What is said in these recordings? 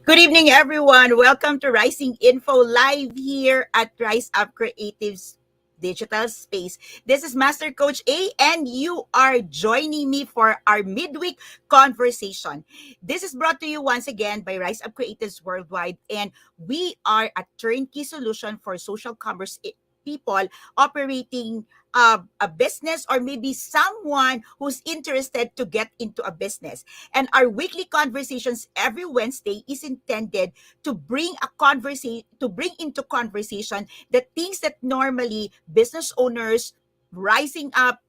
Good evening, everyone. Welcome to Rising Info live here at Rise Up Creatives Digital Space. This is Master Coach A, and you are joining me for our midweek conversation. This is brought to you once again by Rise Up Creatives Worldwide, and we are a turnkey solution for social commerce people operating a business, or maybe someone who's interested to get into a business. And our weekly conversations every Wednesday is intended to bring into conversation the things that normally business owners, rising up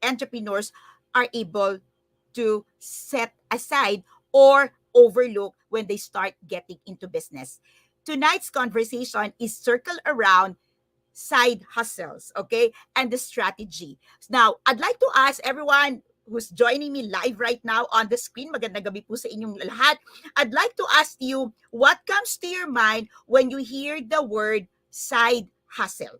entrepreneurs are able to set aside or overlook when they start getting into business. Tonight's conversation is circled around side hustles, okay, and the strategy. Now, I'd like to ask everyone who's joining me live right now on the screen, magandang gabi po sa inyong lahat. I'd like to ask you, what comes to your mind when you hear the word side hustle?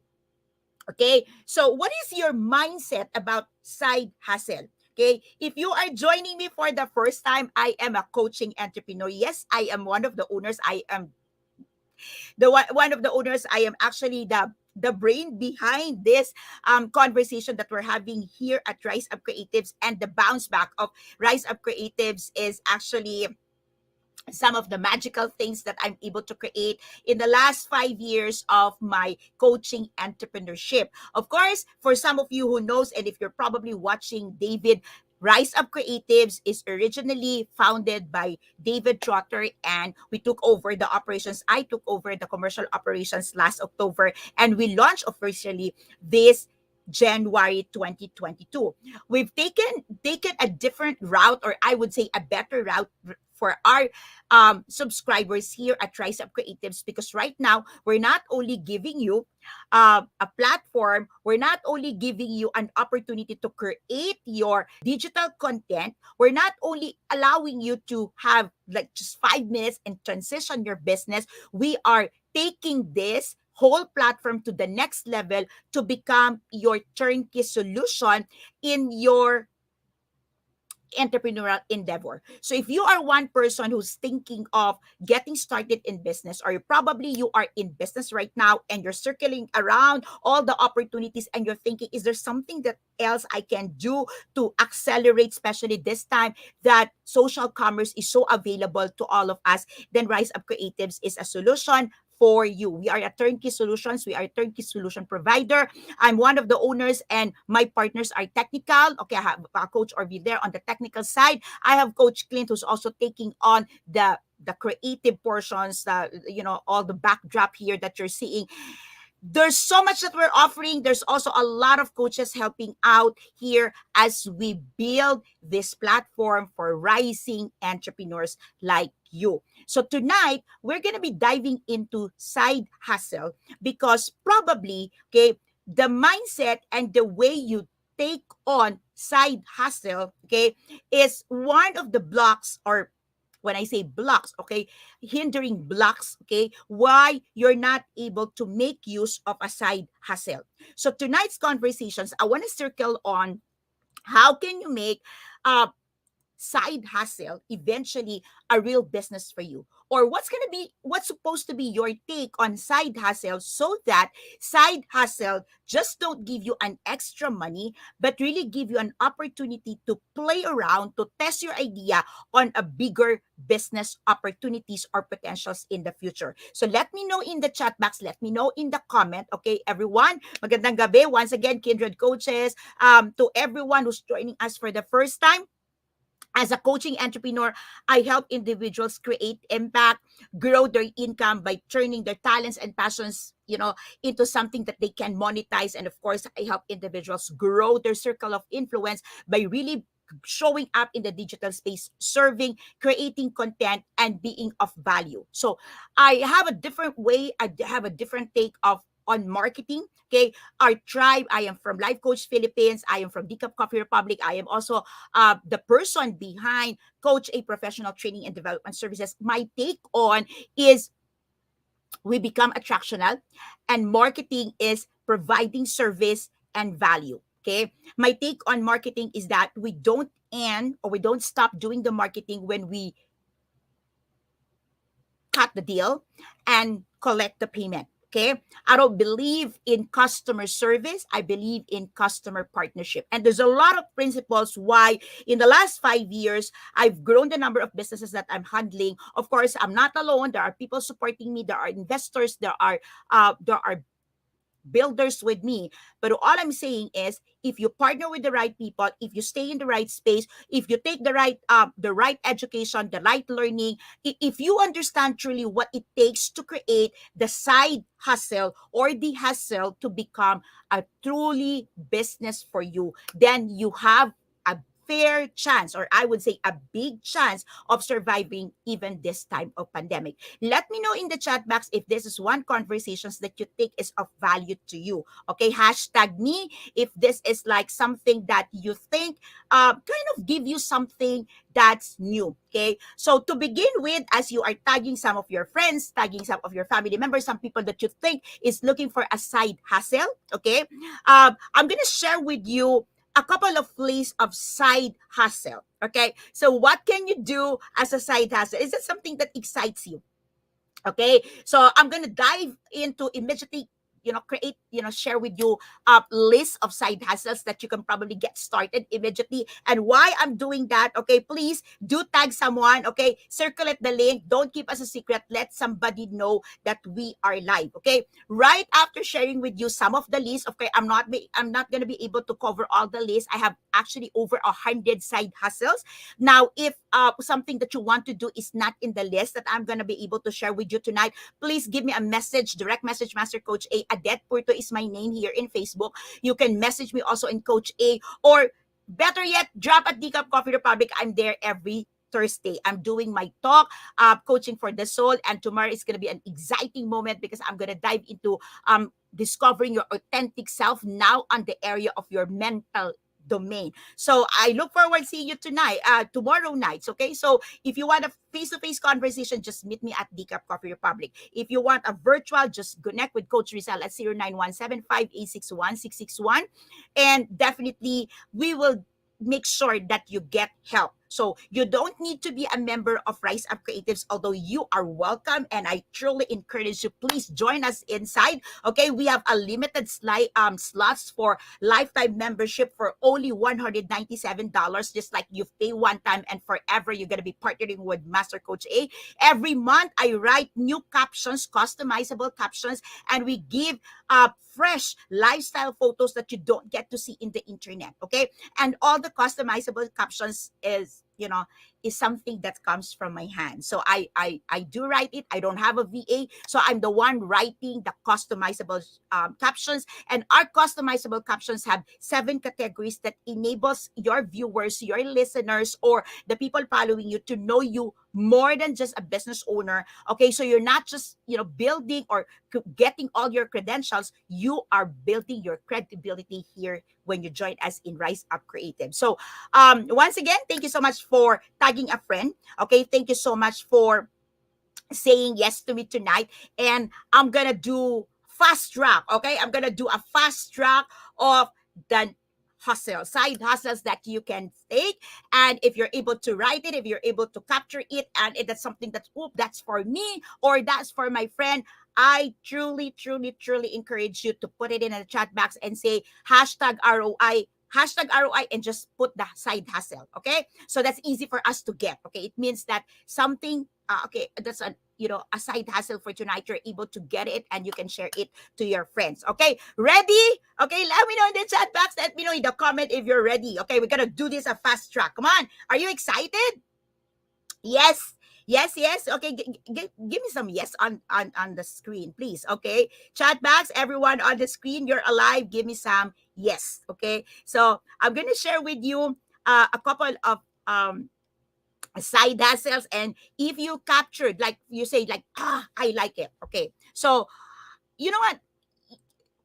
Okay, so what is your mindset about side hustle? Okay, if you are joining me for the first time, I am a coaching entrepreneur. Yes, I am one of the owners. I am one of the owners. I am actually the brain behind this conversation that we're having here at Rise Up Creatives. And the bounce back of Rise Up Creatives is actually some of the magical things that I'm able to create in the last 5 years of my coaching entrepreneurship. Of course, for some of you who knows, and if you're probably watching David, Rise Up Creatives is originally founded by David Trotter, and we took over the operations. I took over the commercial operations last October, and we launched officially this January 2022. We've taken a different route, or I would say a better route for our subscribers here at Rise Up Creatives, because right now we're not only giving you a platform, we're not only giving you an opportunity to create your digital content, we're not only allowing you to have like just 5 minutes and transition your business, we are taking this whole platform to the next level to become your turnkey solution in your entrepreneurial endeavor. So if you are one person who's thinking of getting started in business, or you are in business right now and you're circling around all the opportunities and you're thinking, is there something that else I can do to accelerate, especially this time that social commerce is so available to all of us, then Rise Up Creatives is a solution for you. We are a turnkey solutions. We are a turnkey solution provider. I'm one of the owners, and my partners are technical. Okay, I have Coach Orvi there on the technical side. I have Coach Clint, who's also taking on the creative portions, all the backdrop here that you're seeing. There's so much that we're offering. There's also a lot of coaches helping out here as we build this platform for rising entrepreneurs like you. So tonight, we're going to be diving into side hustle, because probably, okay, the mindset and the way you take on side hustle, okay, is one of the blocks, or when I say blocks, okay, hindering blocks, okay, why you're not able to make use of a side hustle. So tonight's conversations, I want to circle on how can you make uh, side hustle eventually a real business for you, or what's supposed to be your take on side hustle, so that side hustle just don't give you an extra money, but really give you an opportunity to play around, to test your idea on a bigger business opportunities or potentials in the future. So let me know in the chat box, let me know in the comment. Okay, everyone, magandang gabi once again, kindred coaches, to everyone who's joining us for the first time. As a coaching entrepreneur, I help individuals create impact, grow their income by turning their talents and passions, into something that they can monetize. And of course, I help individuals grow their circle of influence by really showing up in the digital space, serving, creating content, and being of value. So I have a different way, I have a different take of on marketing. Okay, our tribe, I am from Life Coach Philippines, I am from Decaf Coffee Republic, I am also the person behind Coach A Professional Training and Development Services. My take on is we become attractional, and marketing is providing service and value. Okay, my take on marketing is that we don't end, or we don't stop doing the marketing when we cut the deal and collect the payment. Okay. I don't believe in customer service. I believe in customer partnership. And there's a lot of principles why in the last 5 years, I've grown the number of businesses that I'm handling. Of course, I'm not alone. There are people supporting me. There are investors. There are builders with me. But all I'm saying is, if you partner with the right people, if you stay in the right space, if you take the right education, the right learning, if you understand truly what it takes to create the side hustle or the hustle to become a truly business for you, then you have a fair chance, or I would say a big chance of surviving even this time of pandemic. Let me know in the chat box if this is one conversations that you think is of value to you. Okay, hashtag me if this is like something that you think kind of give you something that's new. Okay, so to begin with, as you are tagging some of your friends, tagging some of your family members, some people that you think is looking for a side hustle. Okay, I'm gonna share with you a couple of ways of side hustle. Okay, so what can you do as a side hustle? Is it something that excites you? Okay, so I'm gonna dive into immediately, create, share with you a list of side hustles that you can probably get started immediately. And why I'm doing that, okay, please do tag someone, okay, circulate the link. Don't keep us a secret. Let somebody know that we are live. Okay, right after sharing with you some of the list, okay, I'm not gonna be able to cover all the list. I have actually over 100 side hustles. Now, if something that you want to do is not in the list that I'm going to be able to share with you tonight, please give me a message, direct message Master Coach A. Adet Puerto is my name here in Facebook. You can message me also in Coach A, or better yet, drop at Decaf Coffee Republic. I'm there every Thursday. I'm doing my talk, coaching for the soul, and tomorrow is going to be an exciting moment because I'm going to dive into discovering your authentic self now on the area of your mental domain. So I look forward to seeing you tonight, tomorrow nights. Okay. So if you want a face-to-face conversation, just meet me at Decaf Coffee Republic. If you want a virtual, just connect with Coach Rizal at 09175861 and definitely we will make sure that you get help. So you don't need to be a member of Rise Up Creatives, although you are welcome. And I truly encourage you, please join us inside. Okay, we have a limited slots for lifetime membership for only $197. Just like you pay one time and forever, you're going to be partnering with Master Coach A. Every month, I write new captions, customizable captions, and we give fresh lifestyle photos that you don't get to see in the internet. Okay, and all the customizable captions is something that comes from my hand. So I do write it. I don't have a VA, so I'm the one writing the customizable captions. And our customizable captions have 7 categories that enables your viewers, your listeners, or the people following you to know you more than just a business owner. Okay, so you're not just building or getting all your credentials. You are building your credibility here when you join us in Rise Up Creative. So once again, thank you so much for tagging a friend. Okay, thank you so much for saying yes to me tonight. And I'm gonna do fast track. Okay, I'm gonna do a fast track of the side hustles that you can take. And if you're able to write it, if you're able to capture it, and if that's something that's for me or that's for my friend, I truly, truly, truly encourage you to put it in the chat box and say hashtag ROI, hashtag ROI, and just put the side hustle. Okay, so that's easy for us to get. Okay, it means that something okay, that's a side hustle for tonight. You're able to get it and you can share it to your friends. Okay, ready? Okay, let me know in the chat box. Let me know in the comment if you're ready. Okay, we're gonna do this a fast track. Come on, are you excited? Yes. Yes, yes. Okay, give me some yes on the screen, please. Okay, chat box, everyone on the screen, you're alive. Give me some yes. Okay, so I'm gonna share with you a couple of side hustles, and if you captured, like you say, like I like it. Okay, so you know what?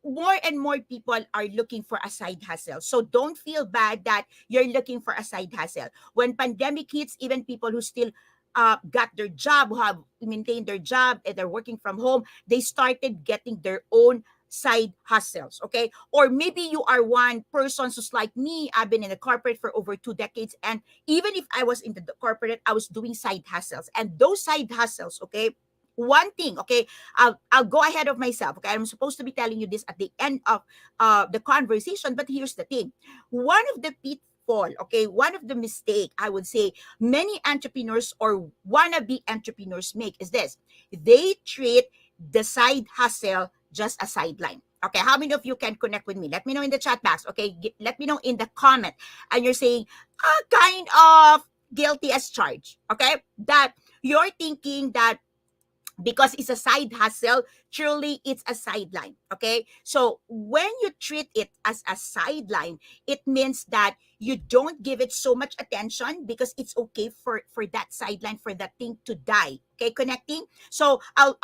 More and more people are looking for a side hustle. So don't feel bad that you're looking for a side hustle. When pandemic hits, even people who still got their job, who have maintained their job and they're working from home, they started getting their own side hustles. Okay, or maybe you are one person who's like me. I've been in the corporate for over 2 decades, and even if I was in the corporate, I was doing side hustles, and those side hustles, okay, one thing, okay, I'll go ahead of myself. Okay, I'm supposed to be telling you this at the end of the conversation, but here's the thing. One of the pitfall, okay, one of the mistake I would say many entrepreneurs or wannabe entrepreneurs make is this: they treat the side hustle just a sideline. Okay, how many of you can connect with me? Let me know in the chat box. Okay, let me know in the comment. And you're saying, kind of guilty as charged. Okay, that you're thinking that because it's a side hustle, truly it's a sideline. Okay, so when you treat it as a sideline, it means that you don't give it so much attention because it's okay for that sideline, for that thing to die. Okay, connecting. So I'll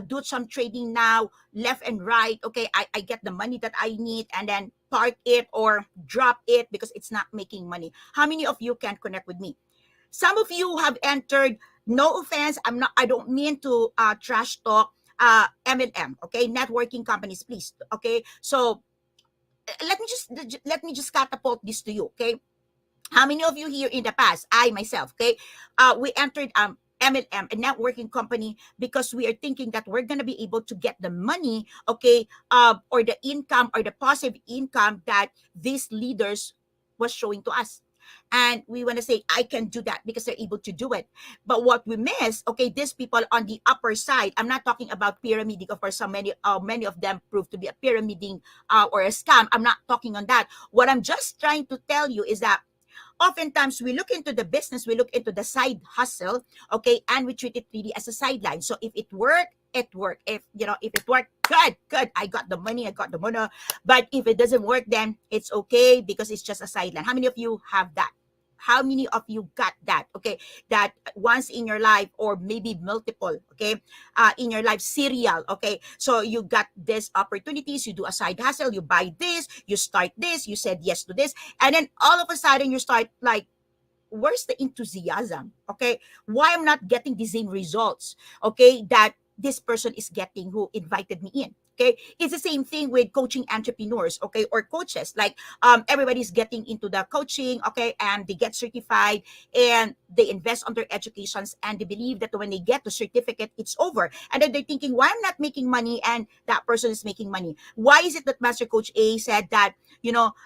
do some trading now, left and right. Okay, I get the money that I need and then park it or drop it because it's not making money. How many of you can connect with me? Some of you have entered, no offense, I don't mean to trash talk MLM, okay, networking companies, please. Okay, so let me just catapult this to you. Okay, how many of you here in the past, I myself, okay, we entered MLM, a networking company, because we are thinking that we're going to be able to get the money, okay, or the income or the positive income that these leaders was showing to us. And we want to say, I can do that because they're able to do it. But what we miss, okay, these people on the upper side, I'm not talking about pyramiding. Of course, so many of them prove to be a pyramiding or a scam. I'm not talking on that. What I'm just trying to tell you is that oftentimes we look into the business, we look into the side hustle, okay, and we treat it really as a sideline. So if it worked, it worked. If it worked, good. I got the money, I got the money. But if it doesn't work, then it's okay because it's just a sideline. How many of you have that? How many of you got that? Okay, that once in your life, or maybe multiple, okay, in your life, serial. Okay, so you got these opportunities, you do a side hustle, you buy this, you start this, you said yes to this, and then all of a sudden you start like, where's the enthusiasm? Okay, why I'm not getting the same results, okay, that this person is getting who invited me in? Okay, it's the same thing with coaching entrepreneurs, okay, or coaches. Like everybody's getting into the coaching, okay, and they get certified and they invest on their educations and they believe that when they get the certificate, it's over. And then they're thinking, why I'm not making money and that person is making money? Why is it that Master Coach A said that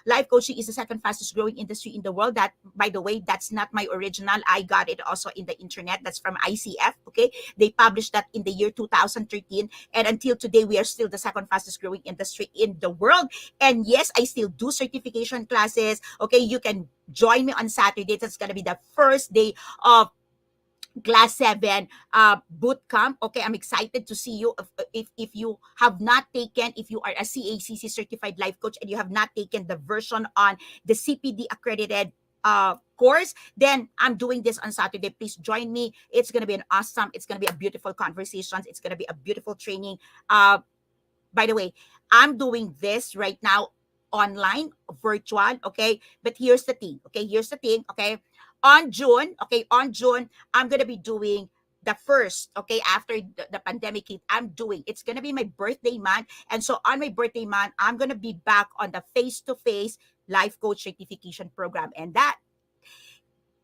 life coaching is the second fastest growing industry in the world? That, by the way, that's not my original. I got it also in the internet. That's from ICF. Okay, they published that in the year 2013, and until today, we are still the second fastest growing industry in the world. And yes, I still do certification classes. Okay, you can join me on Saturday. That's gonna be the first day of Class 7 boot camp. Okay, I'm excited to see you. If you have not taken, if you are a CACC certified life coach and you have not taken the version on the CPD accredited course, then I'm doing this on Saturday. Please join me. It's going to be an awesome, it's going to be a beautiful conversations. It's going to be a beautiful training. By the way, I'm doing this right now online, virtual, okay? But here's the thing, okay? Here's the thing, okay? On June, I'm gonna be doing the first, okay, after the pandemic hit, it's gonna be my birthday month. And so on my birthday month, I'm gonna be back on the face-to-face life coach certification program. And that,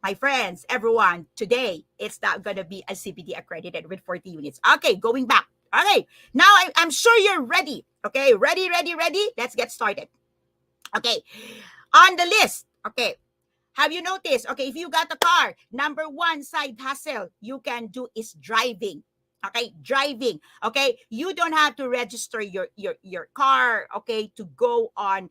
my friends, everyone, today, it's not gonna be a CPD accredited with 40 units. Okay, going back. Okay, now I'm sure you're ready. Okay, ready? Let's get started. Okay, on the list. Okay, have you noticed? Okay, if you got a car, number one side hustle you can do is driving. Okay, driving. Okay, you don't have to register your car. Okay, to go on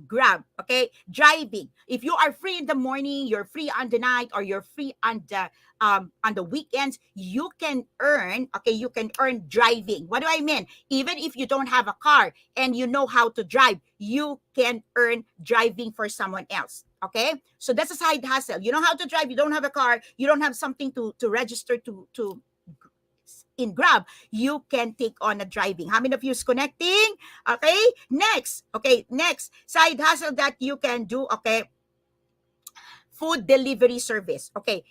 Grab. Okay, driving. If you are free in the morning, you're free on the night, or you're free on the weekends, you can earn. Okay, you can earn driving. What do I mean? Even if you don't have a car and you know how to drive, you can earn driving for someone else. Okay, so that's a side hustle. You know how to drive. You don't have a car. You don't have something to register to in Grab, you can take on a driving. How many of you is connecting? Okay, next. Okay, next side hustle that you can do. Okay, food delivery service. Okay,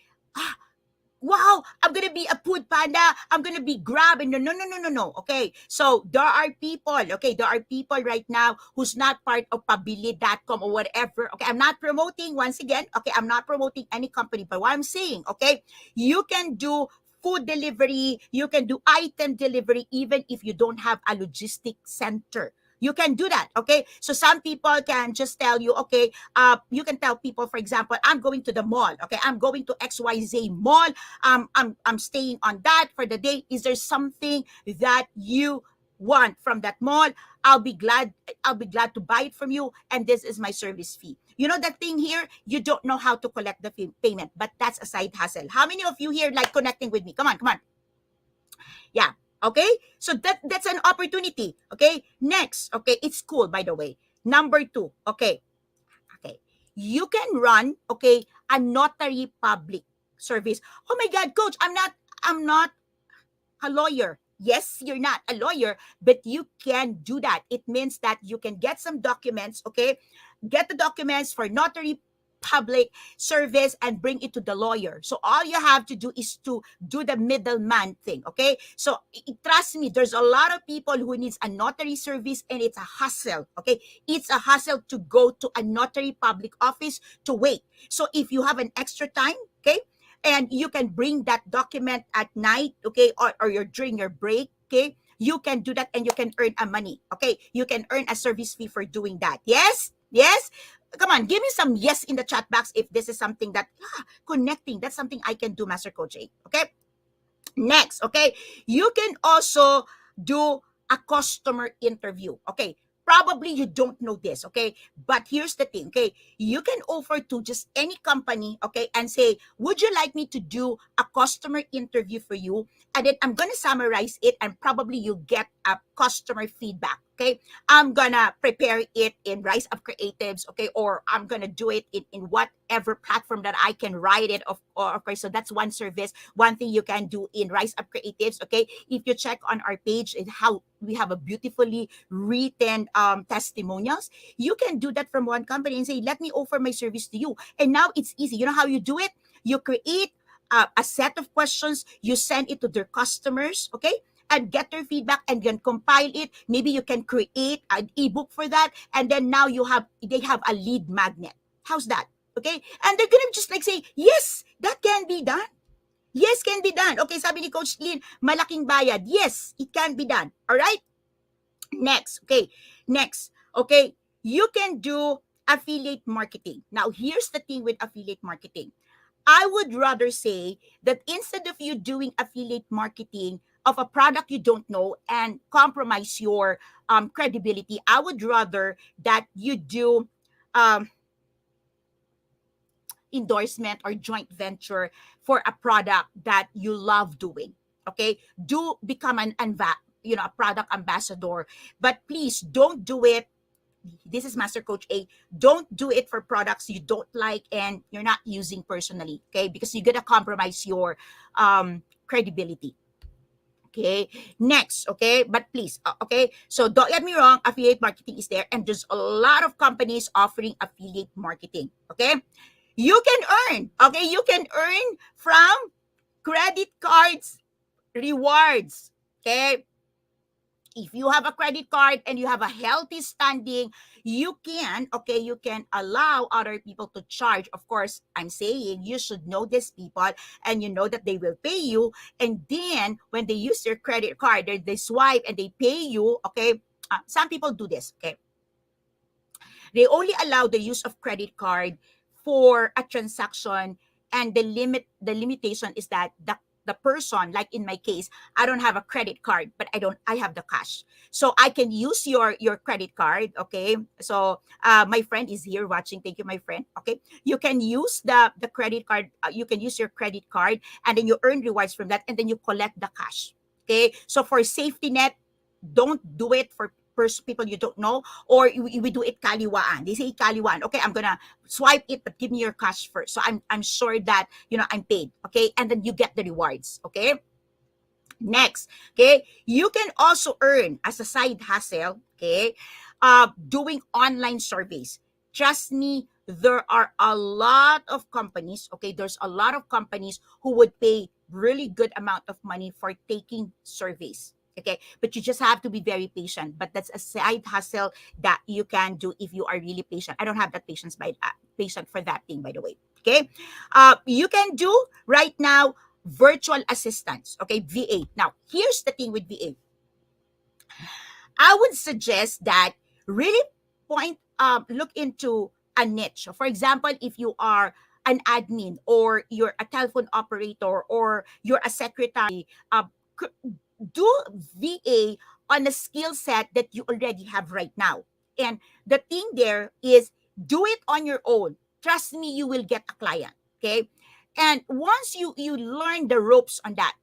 wow, I'm gonna be a food panda. I'm gonna be Grab. And no. Okay, so there are people. Okay, there are people right now who's not part of Pabili.com or whatever. Okay, I'm not promoting once again. Okay, I'm not promoting any company, but what I'm saying, okay, you can do food delivery, you can do item delivery, even if you don't have a logistic center. You can do that, okay? So some people can just tell you, okay, you can tell people, for example, I'm going to the mall, okay? I'm going to XYZ mall. I'm staying on that for the day. Is there something that you want from that mall? I'll be glad I'll be glad to buy it from you, and this is my service fee. You know that thing here, you don't know how to collect the payment, but that's a side hustle. How many of you here like connecting with me? Come on, come on. Yeah. Okay? So that's an opportunity. Okay? Next, okay, it's cool by the way. Number 2, okay. Okay. You can run, okay, a notary public service. Oh my god, coach, I'm not a lawyer. Yes, you're not a lawyer, but you can do that. It means that you can get some documents, okay? Get the documents for notary public service and bring it to the lawyer. So all you have to do is to do the middleman thing, okay? So trust me, there's a lot of people who needs a notary service and it's a hustle, okay? It's a hustle to go to a notary public office to wait. So if you have an extra time, okay, and you can bring that document at night, okay, or you're during your break, okay, you can do that and you can earn a money, okay, you can earn a service fee for doing that. Yes, yes, come on, give me some yes in the chat box if this is something that connecting, that's something I can do, Master Coach A. Okay, next, okay, you can also do a customer interview. Okay, probably you don't know this, okay, but here's the thing, okay, you can offer to just any company, okay, and say, would you like me to do a customer interview for you? And then I'm gonna summarize it, and probably you'll get a customer feedback. Okay, I'm gonna prepare it in Rise Up Creatives, okay, or I'm gonna do it in whatever platform that I can write it of, or okay, so that's one service, one thing you can do in Rise Up Creatives. Okay, if you check on our page, it how we have a beautifully written testimonials. You can do that from one company and say, let me offer my service to you. And now it's easy. You know how you do it? You create a set of questions, you send it to their customers, okay, and get their feedback, and then compile it. Maybe you can create an ebook for that, and then now they have a lead magnet. How's that? Okay, and they're gonna just like say, yes, that can be done. Yes, can be done. Okay, sabi ni Coach Lynn, malaking bayad. Yes, it can be done. All right? Next, okay. Next, okay. You can do affiliate marketing. Now, here's the thing with affiliate marketing. I would rather say that instead of you doing affiliate marketing of a product you don't know and compromise your credibility, I would rather that you do um, endorsement or joint venture for a product that you love doing. Okay, do become a product ambassador, but please don't do it. This is Master Coach A. Don't do it for products you don't like and you're not using personally, okay? Because you're gonna compromise your credibility. Okay, next, okay, but please, okay, so don't get me wrong, affiliate marketing is there, and there's a lot of companies offering affiliate marketing. Okay, you can earn, okay, you can earn from credit cards rewards. Okay, if you have a credit card and you have a healthy standing, you can allow other people to charge. Of course, I'm saying you should know these people and you know that they will pay you. And then when they use your credit card, they swipe and they pay you. Okay, some people do this. Okay, they only allow the use of credit card for a transaction, and the limitation is that the person, like in my case, I don't have a credit card, but I have the cash. So I can use your credit card, okay? So my friend is here watching. Thank you, my friend. Okay. You can use the credit card, you can use your credit card, and then you earn rewards from that, and then you collect the cash. Okay. So for safety net, don't do it for people you don't know, or we do it kaliwaan. They say kaliwaan. Okay, I'm gonna swipe it, but give me your cash first. So I'm sure that I'm paid. Okay, and then you get the rewards. Okay. Next, okay, you can also earn as a side hustle, okay, doing online surveys. Trust me, there are a lot of companies, okay, there's a lot of companies who would pay really good amount of money for taking surveys. Okay, but you just have to be very patient. But that's a side hustle that you can do if you are really patient. I don't have that patience patient for that thing, by the way. Okay, you can do right now virtual assistants, okay, VA. Now, here's the thing with VA. I would suggest that really look into a niche. For example, if you are an admin or you're a telephone operator or you're a secretary, do VA on a skill set that you already have right now. And the thing there is do it on your own. Trust me, you will get a client. Okay. And once you learn the ropes on that,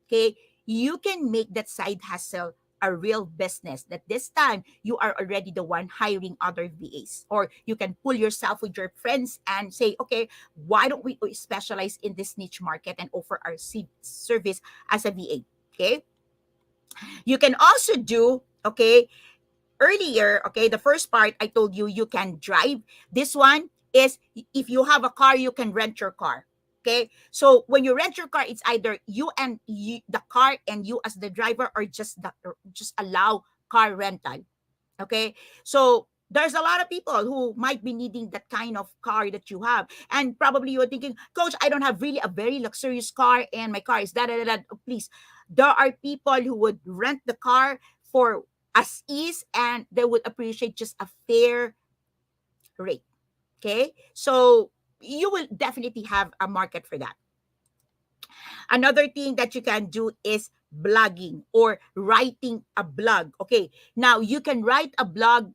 okay, you can make that side hustle a real business. That this time you are already the one hiring other VAs, or you can pull yourself with your friends and say, okay, why don't we specialize in this niche market and offer our service as a VA? Okay, you can also do, okay, earlier, okay, the first part I told you, you can drive. This one is if you have a car, you can rent your car. Okay, so when you rent your car, it's either the car and you as the driver, or just allow car rental. Okay, so there's a lot of people who might be needing that kind of car that you have, and probably you're thinking, Coach, I don't have really a very luxurious car, and my car is that. Oh, please, there are people who would rent the car for as is, and they would appreciate just a fair rate. Okay, so you will definitely have a market for that. Another thing that you can do is blogging or writing a blog. Okay, now you can write a blog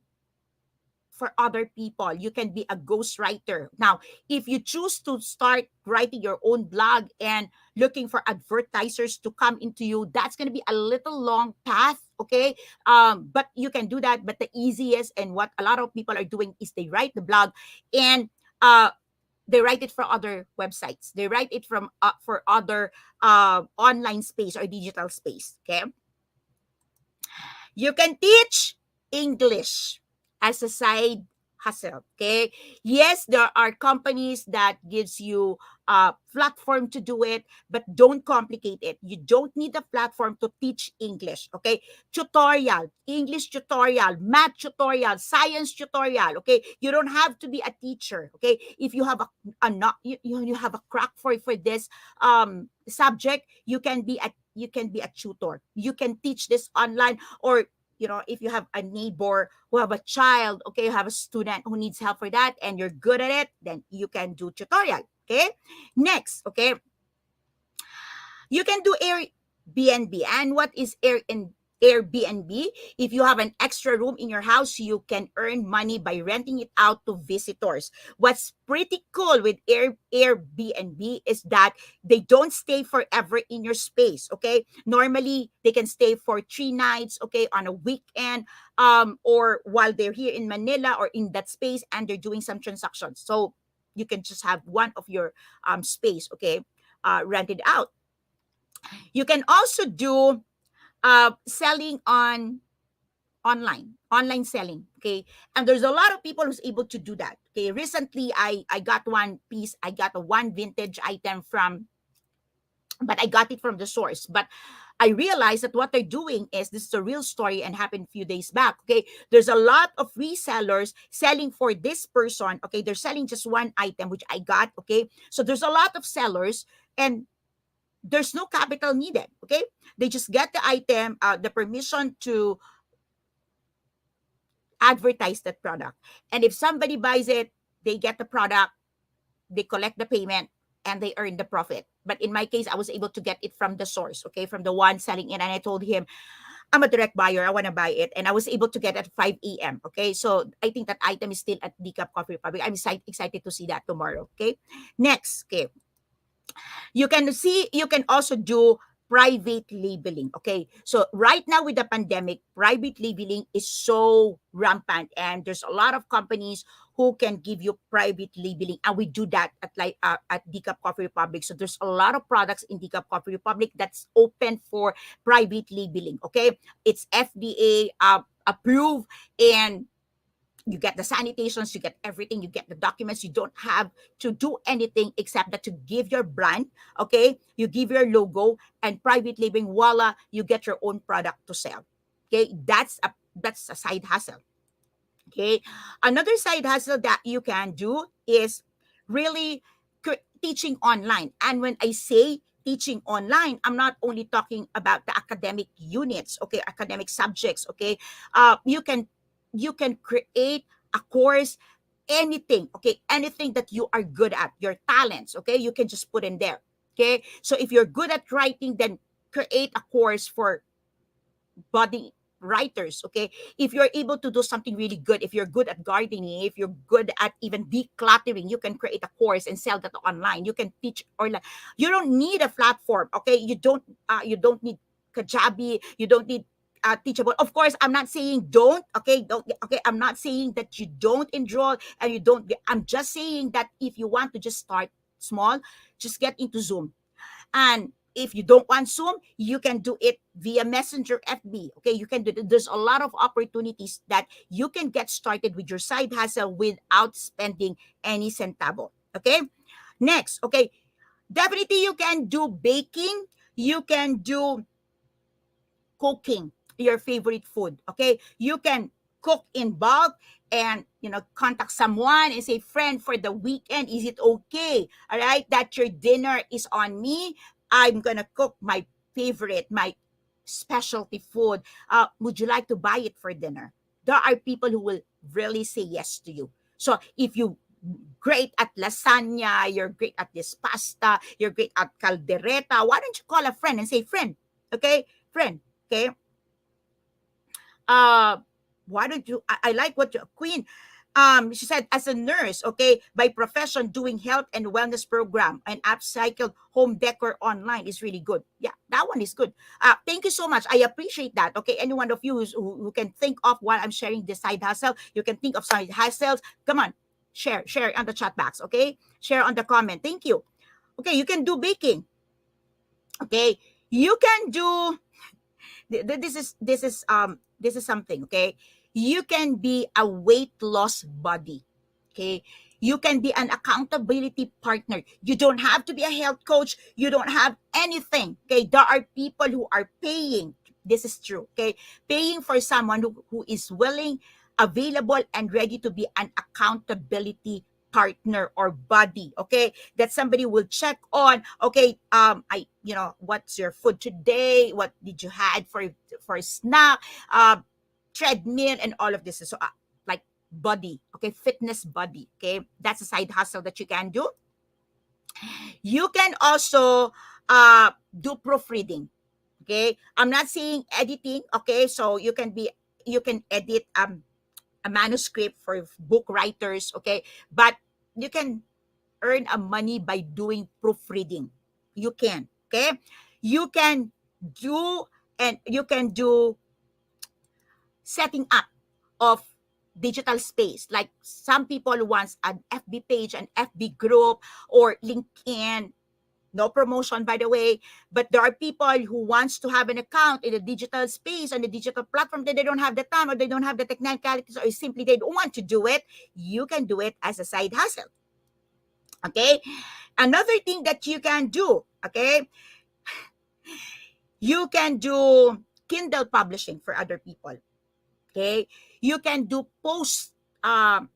for other people. You can be a ghostwriter. Now, if you choose to start writing your own blog and looking for advertisers to come into you, that's going to be a little long path. Okay, but you can do that. But the easiest, and what a lot of people are doing, is they write the blog, and they write it for other websites. They write it from for other online space or digital space. Okay, you can teach English as a side hustle. Okay. Yes, there are companies that gives you a platform to do it, but don't complicate it. You don't need a platform to teach English. Okay. Tutorial, English tutorial, math tutorial, science tutorial. Okay. You don't have to be a teacher. Okay. If you have you have a crack for this subject, you can be a tutor. You can teach this online, or if you have a neighbor who have a child, okay, you have a student who needs help for that, and you're good at it, then you can do tutorial. Okay, next, okay, you can do Airbnb. And what is Airbnb? If you have an extra room in your house, you can earn money by renting it out to visitors. What's pretty cool with Airbnb is that they don't stay forever in your space. Okay, normally they can stay for 3 nights, okay, on a weekend, or while they're here in Manila or in that space, and they're doing some transactions. So you can just have one of your space, okay, rented out. You can also do selling on online selling. Okay, and there's a lot of people who's able to do that. Okay, recently I got one piece. I got a one vintage item from, but I got it from the source. But I realized that what they're doing is, this is a real story and happened a few days back. Okay, there's a lot of resellers selling for this person. Okay, they're selling just one item, which I got. Okay, so there's a lot of sellers, and there's no capital needed. Okay, they just get the item, the permission to advertise that product, and if somebody buys it, they get the product, they collect the payment, and they earn the profit. But in my case, I was able to get it from the source, okay, from the one selling it, and I told him, I'm a direct buyer, I want to buy it, and I was able to get it at 5 a.m. Okay, so I think that item is still at Decaf Coffee Republic. I'm excited to see that tomorrow. Okay, next, okay, you can also do private labeling. Okay, so right now with the pandemic, private labeling is so rampant, and there's a lot of companies who can give you private labeling, and we do that at Decaf Coffee Republic. So there's a lot of products in Decaf Coffee Republic that's open for private labeling. Okay, it's FDA approved, and you get the sanitations, you get everything, you get the documents. You don't have to do anything except that to give your brand, okay? You give your logo, and private labeling, voila, you get your own product to sell. Okay, that's a side hustle. Okay, another side hustle that you can do is really teaching online. And when I say teaching online, I'm not only talking about the academic units, okay, academic subjects, okay. You can create a course, anything, okay, anything that you are good at, your talents, okay, you can just put in there. Okay, so if you're good at writing, then create a course for budding writers. Okay, if you're able to do something really good, if you're good at gardening, if you're good at even decluttering, you can create a course and sell that online. You can teach, or like, you don't need a platform. Okay, you don't need Kajabi, you don't need teachable. Of course, I'm not saying don't, okay, don't, okay, I'm not saying that you don't enroll and you don't I'm just saying that if you want to just start small, just get into Zoom. And if you don't want Zoom, you can do it via Messenger FB. Okay, you can do it. There's a lot of opportunities that you can get started with your side hustle without spending any centavo. Okay, next, okay, definitely you can do baking, you can do cooking your favorite food. Okay, you can cook in bulk and contact someone and say, friend, for the weekend, is it okay, all right, that your dinner is on me? I'm gonna cook my favorite, my specialty food. Would you like to buy it for dinner? There are people who will really say yes to you. So if you great at lasagna, you're great at this pasta, you're great at caldereta, why don't you call a friend and say, friend, okay, friend, okay, uh why don't you, I like what you, Queen, she said, as a nurse, okay, by profession, doing health and wellness program and upcycled home decor online is really good. Yeah, that one is good. Thank you so much, I appreciate that. Okay, any one of you who can think of, while I'm sharing this side hustle, you can think of side hustles, come on, share on the chat box. Okay, share on the comment. Thank you. Okay, you can do baking. Okay, you can do this is something. Okay, you can be a weight loss buddy. Okay, you can be an accountability partner. You don't have to be a health coach, you don't have anything. Okay, there are people who are paying, this is true, okay, paying for someone who is willing, available, and ready to be an accountability partner or buddy. Okay, that somebody will check on. Okay, what's your food today, what did you had for a snack, treadmill, and all of this. So like buddy, okay, fitness buddy. Okay, that's a side hustle that you can do. You can also do proofreading. Okay, I'm not saying editing. Okay, so you can edit a manuscript for book writers. Okay, but you can earn a money by doing proofreading. You can. Okay, you can do, and you can do setting up of digital space. Like some people wants an FB page, an FB group, or LinkedIn. No promotion, by the way, but there are people who wants to have an account in the digital space, on the digital platform, that they don't have the time, or they don't have the technicalities, or simply they don't want to do it. You can do it as a side hustle. Okay, another thing that you can do, okay, you can do Kindle publishing for other people. Okay, you can do um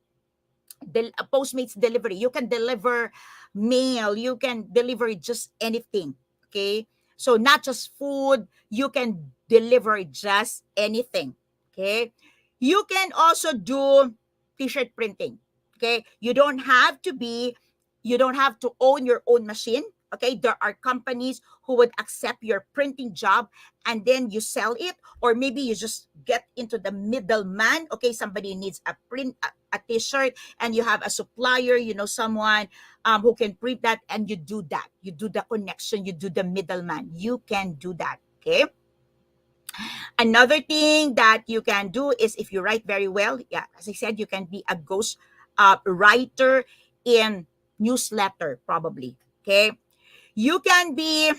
Postmates delivery. You can deliver mail, you can deliver just anything. Okay, so not just food, you can deliver just anything. Okay, you can also do t-shirt printing. Okay, you don't have to own your own machine. Okay, there are companies who would accept your printing job, and then you sell it, or maybe you just get into the middleman. Okay, somebody needs a t-shirt, and you have a supplier, someone who can print that, and you do that. You do the connection, you do the middleman. You can do that. Okay. Another thing that you can do is, if you write very well, yeah, as I said, you can be a ghost writer in newsletter, probably. Okay. You can be,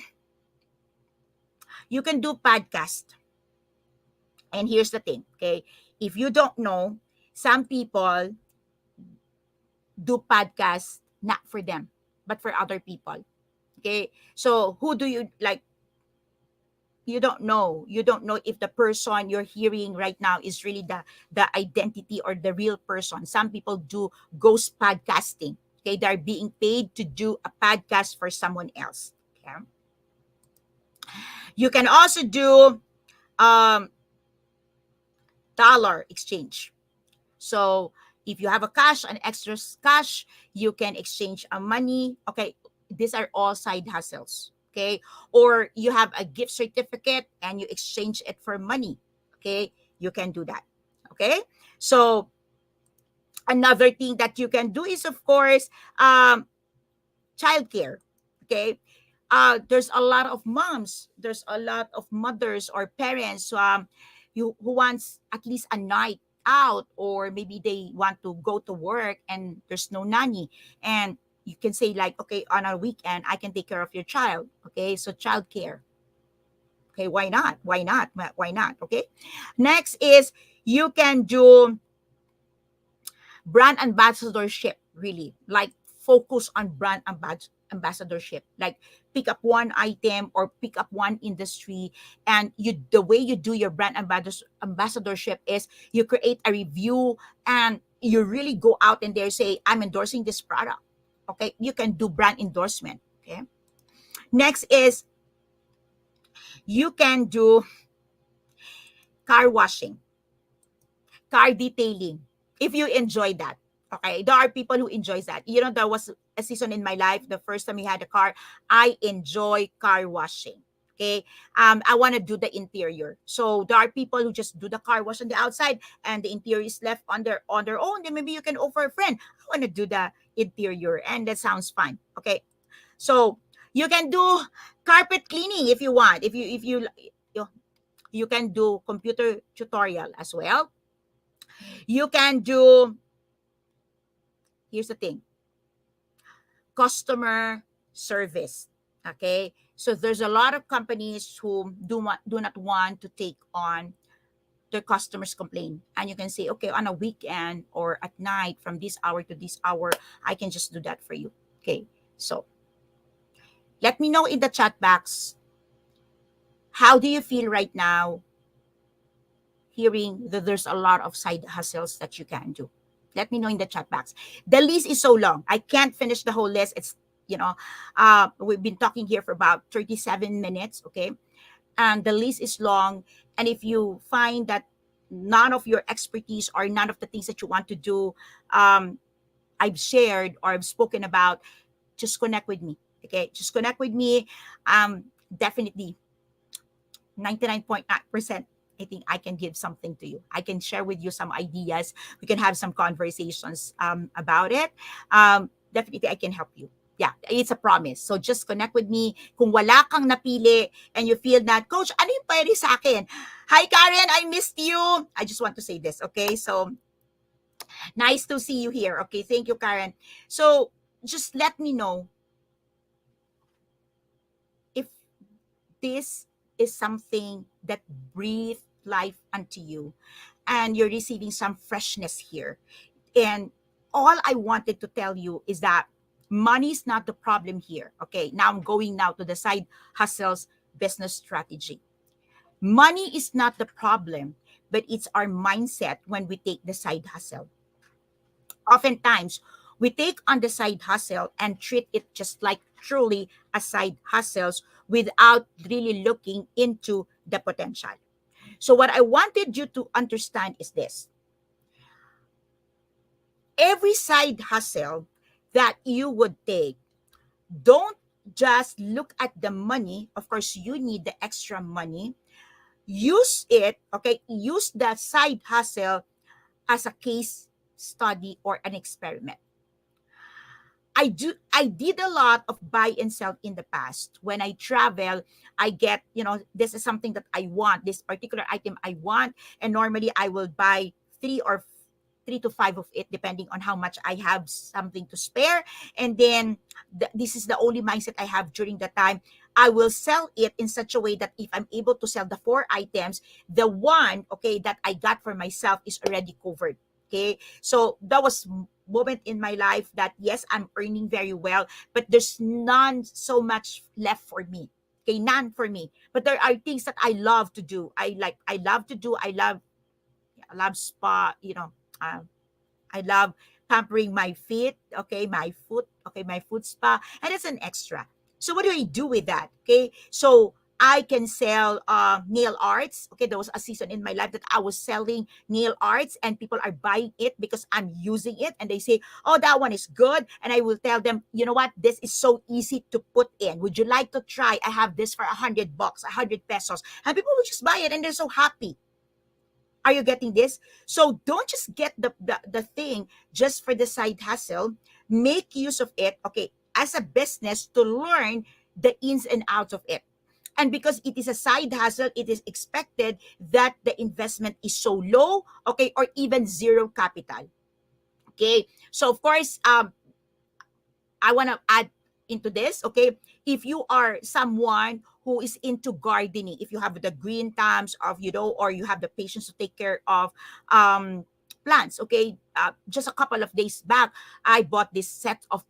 you can do podcast. And here's the thing. Okay. If you don't know, some people do podcasts not for them, but for other people. Okay, so who do you like? You don't know if the person you're hearing right now is really the identity or the real person. Some people do ghost podcasting. Okay, they're being paid to do a podcast for someone else. Okay, You can also do um, dollar exchange. So if you have a cash, an extra cash, you can exchange a money. Okay, these are all side hustles. Okay, or you have a gift certificate and you exchange it for money. Okay, you can do that. Okay, so another thing that you can do is, of course, childcare. Okay, there's a lot of moms, there's a lot of mothers or parents who wants at least a night out, or maybe they want to go to work and there's no nanny, and you can say like, okay, on a weekend I can take care of your child. Okay, so childcare. Okay, why not? Why not? Why not? Okay, next is you can do brand ambassadorship, really, like focus on brand ambassadorship, like pick up one item or pick up one industry, and you, the way you do your brand ambassadorship is you create a review and you really go out and there say, I'm endorsing this product. Okay, you can do brand endorsement. Okay, next is you can do car washing, car detailing, if you enjoy that. Okay, there are people who enjoys that. You know, there was a season in my life, the first time we had a car, I enjoy car washing. Okay, I want to do the interior. So there are people who just do the car wash on the outside and the interior is left on their own. Then maybe you can offer a friend, I want to do the interior, and that sounds fine. Okay, so you can do carpet cleaning if you want. You, you can do computer tutorial as well. You can do, here's the thing, customer service. Okay, so there's a lot of companies who do not want to take on their customers complaint, and you can say, okay, on a weekend or at night from this hour to this hour, I can just do that for you. Okay, so let me know in the chat box, how do you feel right now hearing that there's a lot of side hustles that you can do? Let me know in the chat box. The list is so long. I can't finish the whole list. It's, you know, we've been talking here for about 37 minutes, okay? And the list is long. And if you find that none of your expertise or none of the things that you want to do, I've shared or I've spoken about, just connect with me, okay? Just connect with me. Definitely 99.9%, I think I can give something to you. I can share with you some ideas. We can have some conversations about it. Definitely, I can help you. Yeah, it's a promise. So just connect with me. Kung wala kang napili and you feel that, Coach, ano yung pwede sa akin? Hi, Karen, I missed you. I just want to say this, okay? So, nice to see you here. Okay, thank you, Karen. So, just let me know if this is something that breathe life unto you and you're receiving some freshness here. And all I wanted to tell you is that money is not the problem here. Okay, now I'm going now to the side hustles business strategy. Money is not the problem, but it's our mindset when we take the side hustle. Oftentimes, we take on the side hustle and treat it just like truly a side hustles without really looking into the potential. So what I wanted you to understand is this. Every side hustle that you would take, don't just look at the money. Of course, you need the extra money. Use it, okay? Use that side hustle as a case study or an experiment. I did a lot of buy and sell in the past. When I travel, I get, this is something that I want, this particular item I want, and normally I will buy three to five of it, depending on how much I have something to spare. And then this is the only mindset I have during the time. I will sell it in such a way that if I'm able to sell the four items, the one, okay, that I got for myself is already covered. Okay, so that was moment in my life that yes, I'm earning very well, but there's none so much left for me. Okay, none for me. But there are things that I love to do. I love spa, uh, I love pampering my feet, okay, my foot spa, and it's an extra. So what do I do with that? Okay, so I can sell nail arts. Okay, there was a season in my life that I was selling nail arts, and people are buying it because I'm using it, and they say, "Oh, that one is good." And I will tell them, "You know what? This is so easy to put in. Would you like to try? I have this for $100, 100 pesos," and people will just buy it, and they're so happy. Are you getting this? So don't just get the thing just for the side hustle. Make use of it, okay, as a business to learn the ins and outs of it. And because it is a side hustle, it is expected that the investment is so low, okay, or even zero capital. Okay. So of course, I want to add into this, okay? If you are someone who is into gardening, if you have the green thumbs of, or you have the patience to take care of um, plants, okay? Just a couple of days back, I bought this set of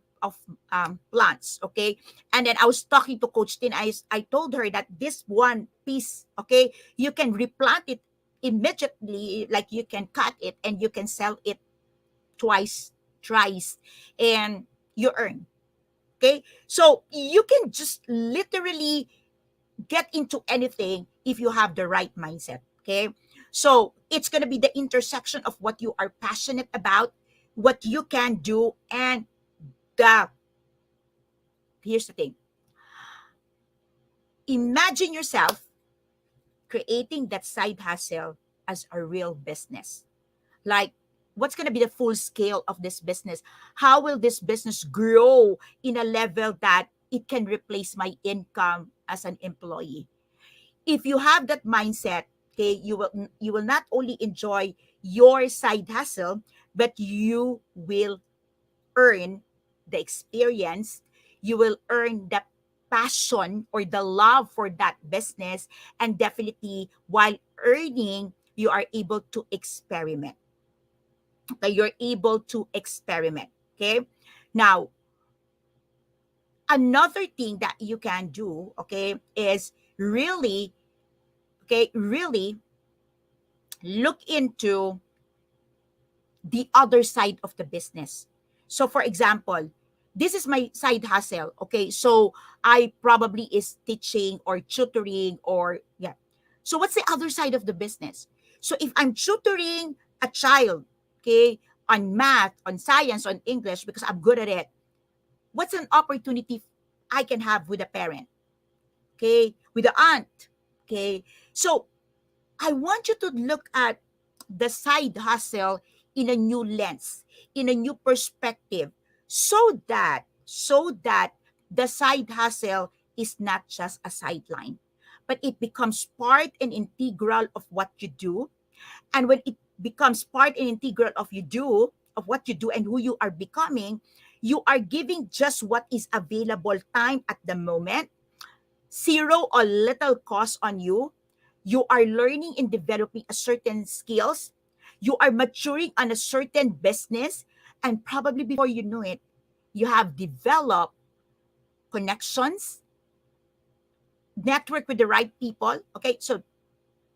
plants, okay? And then I was talking to Coach Tin. I told her that this one piece, okay, you can replant it immediately, like you can cut it and you can sell it twice, thrice, and you earn. Okay. So you can just literally get into anything if you have the right mindset. Okay. So it's going to be the intersection of what you are passionate about, what you can do, and the, here's the thing, imagine yourself creating that side hustle as a real business. Like, what's going to be the full scale of this business? How will this business grow in a level that it can replace my income as an employee? If you have that mindset, okay, you will not only enjoy your side hustle, but you will earn the experience, you will earn the passion or the love for that business, and definitely while earning, you are able to experiment. Okay, you're able to experiment. Okay. Now, another thing that you can do, okay, is really, okay, really look into the other side of the business. So for example, this is my side hustle. Okay. So I probably is teaching or tutoring or yeah. So what's the other side of the business? So if I'm tutoring a child, okay, on math, on science, on English, because I'm good at it, what's an opportunity I can have with a parent? Okay. With the aunt. Okay. So I want you to look at the side hustle in a new lens, in a new perspective, so that the side hustle is not just a sideline, but it becomes part and integral of what you do. And when it becomes part and integral of what you do and who you are becoming, you are giving just what is available time at the moment, zero or little cost on you. You are learning and developing a certain skills. You are maturing on a certain business. And probably before you know it, you have developed connections, network with the right people. Okay, so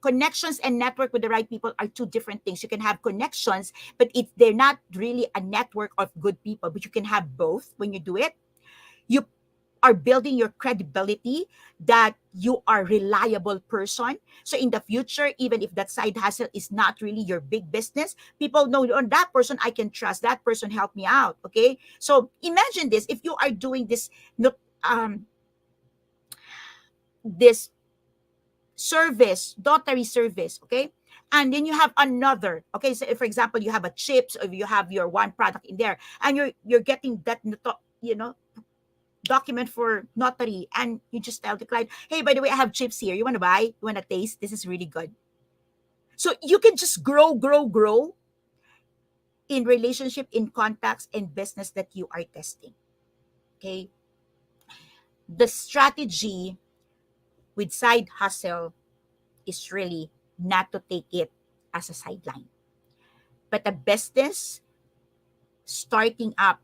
connections and network with the right people are two different things. You can have connections, but they're not really a network of good people, but you can have both when you do it. You are building your credibility that you are a reliable person. So in the future, even if that side hustle is not really your big business, people know on that person I can trust. That person helped me out. Okay. So imagine this: if you are doing this, um, this service, dottery service, okay, and then you have another. Okay, so if, for example, you have a chips or you have your one product in there, and you're getting that, document for notary, and you just tell the client, "Hey, by the way, I have chips here. You want to buy? You want to taste? This is really good." So you can just grow, grow, grow in relationship, in contacts, and business that you are testing. Okay. The strategy with side hustle is really not to take it as a sideline, but a business starting up,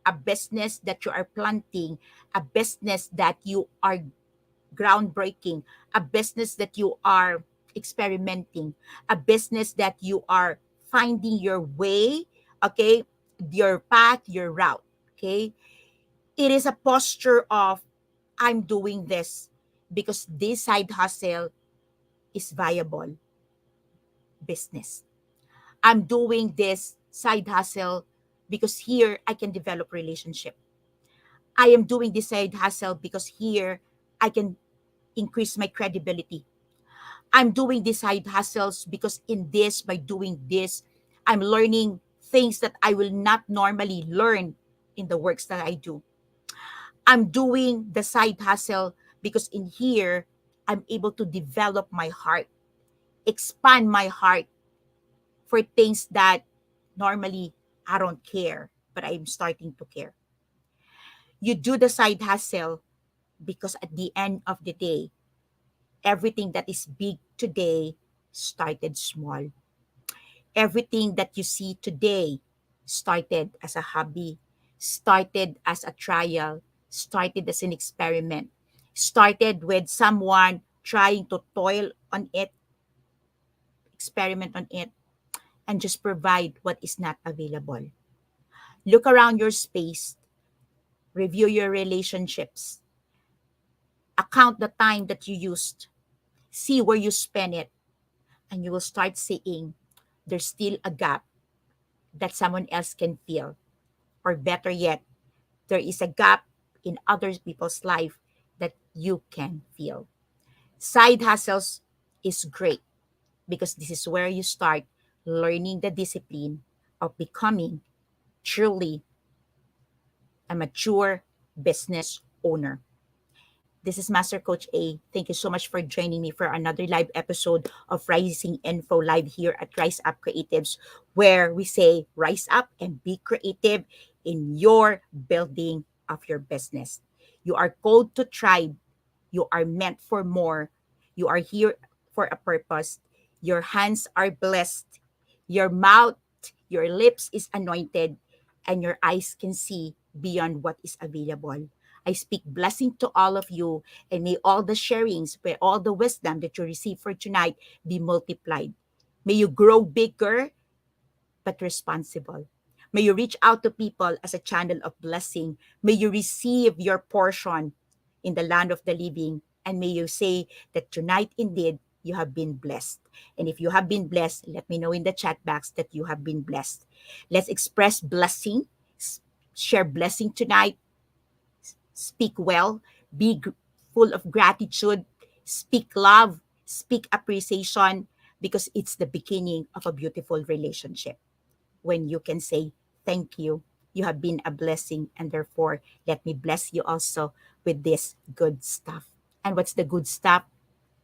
a business that you are planting, a business that you are groundbreaking, a business that you are experimenting, a business that you are finding your way, okay, your path, your route, okay. It is a posture of, I'm doing this because this side hustle is viable business. I'm doing this side hustle because here I can develop relationship. I am doing this side hustle because here I can increase my credibility. I'm doing these side hustles because in this, by doing this, I'm learning things that I will not normally learn in the works that I do. I'm doing the side hustle because in here, I'm able to develop my heart, expand my heart for things that normally I don't care, but I'm starting to care. You do the side hustle because at the end of the day, everything that is big today started small. Everything that you see today started as a hobby, started as a trial, started as an experiment, started with someone trying to toil on it, experiment on it, and just provide what is not available. Look around your space, review your relationships, account the time that you used, see where you spend it, and you will start seeing there's still a gap that someone else can fill. Or better yet, there is a gap in other people's life that you can fill. Side hustles is great because this is where you start learning the discipline of becoming truly a mature business owner. This is Master Coach A. Thank you so much for joining me for another live episode of Rising Info Live here at Rise Up Creatives, where we say rise up and be creative in your building of your business. You are called to thrive. You are meant for more. You are here for a purpose. Your hands are blessed. Your mouth, your lips is anointed, and your eyes can see beyond what is available. I speak blessing to all of you, and may all the sharings, may all the wisdom that you receive for tonight be multiplied. May you grow bigger but responsible. May you reach out to people as a channel of blessing. May you receive your portion in the land of the living. And may you say that tonight indeed you have been blessed. And if you have been blessed, let me know in the chat box that you have been blessed. Let's express blessing, share blessing tonight, speak well, full of gratitude, speak love, speak appreciation, because it's the beginning of a beautiful relationship. When you can say, thank you, you have been a blessing, and therefore, let me bless you also with this good stuff. And what's the good stuff?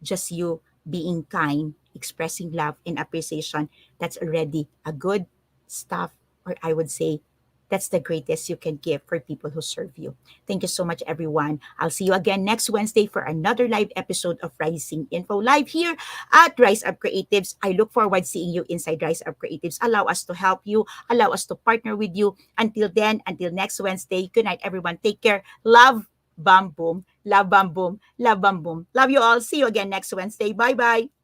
Just you being kind, expressing love and appreciation. That's already a good stuff, or I would say that's the greatest you can give for people who serve you. Thank you so much, everyone. I'll see you again next Wednesday for another live episode of Rising Info Live here at Rise Up Creatives. I look forward seeing you inside Rise Up Creatives. Allow us to help you, allow us to partner with you. Until then, until next Wednesday, good night, everyone. Take care. Love, bam, boom. Love, bam, boom. Love, bam, boom. Love you all. See you again next Wednesday. Bye-bye.